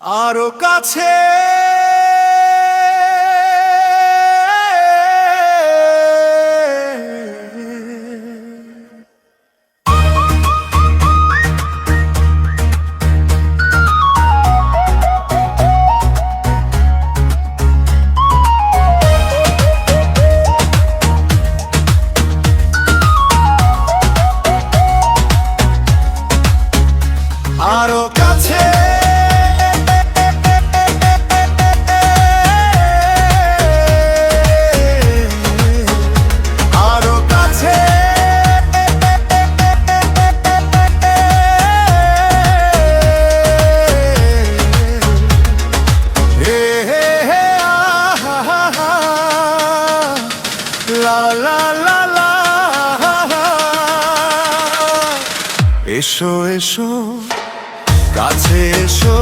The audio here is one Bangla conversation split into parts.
আরো কাছে আরো কাছে আরো কাছে লা লা লা লা এসো এসো কাছে এসো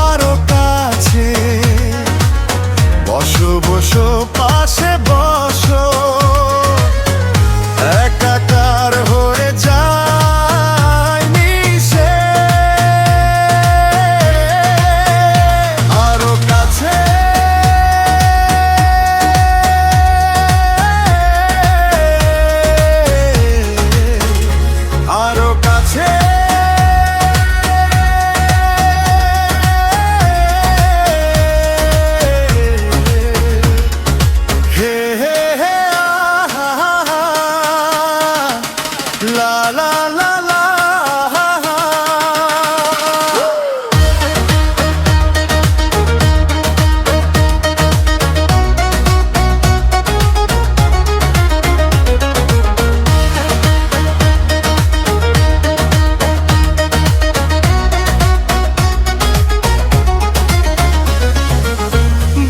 আরো কাছে বসো বসো পাশে বসো একাকার হয়ে যায় মিশে আরো কাছে আরো কাছে la la la la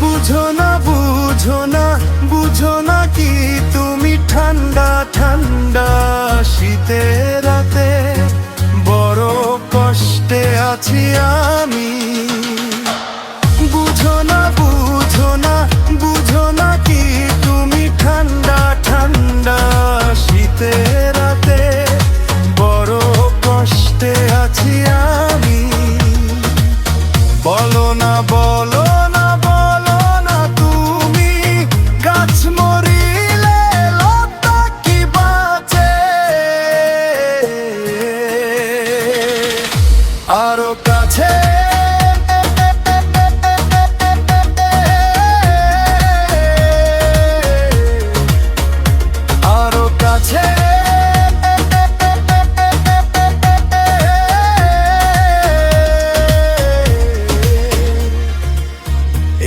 বুঝো না বুঝো না বুঝো না কি তুমি ঠান্ডা ঠান্ডা শীতের রাতে বড় কষ্টে আছি আমি বুঝো না বুঝো না বুঝো না কি তুমি ঠান্ডা ঠান্ডা শীতের রাতে বড় কষ্টে আছি আমি বলো না বলো না বলো না তুমি গাছ মরিলে লতা কি বাঁচে আরো কাছে আরো কাছে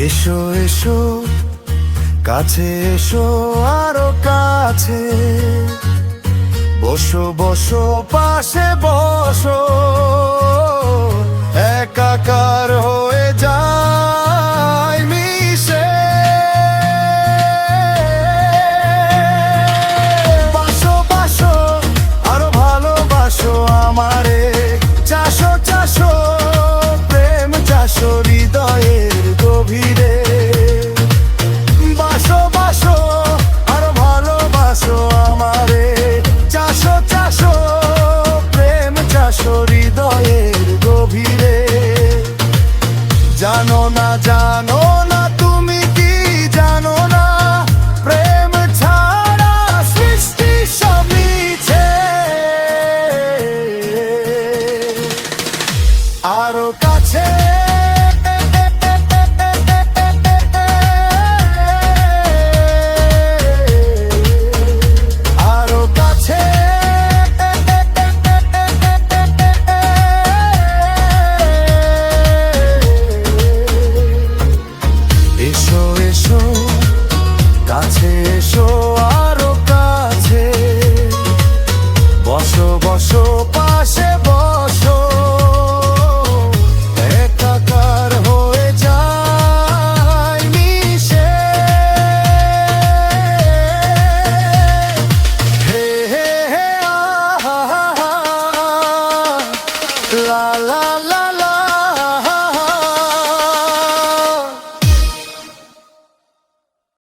এসো এসো কাছে এসো আরো কাছে বসো বসো পাশে বসো একাকার হয়ে যায় মিশে বাসো বাসো আরো ভালোবাসো আমারে চাষো চাষো প্রেম চাষো হৃদয়ের গভীরে বাসো বাসো আরো ভালোবাসো আমারে চাষো চাষো প্রেম চাষো হৃদয়ের গভীরে জানো না তুমি কি জানো না প্রেম ছাড়া সৃষ্টি সব মিছে আরো কাছে আরো কাছে এসো এসো কাছে এসো আরো কাছে বসো বসো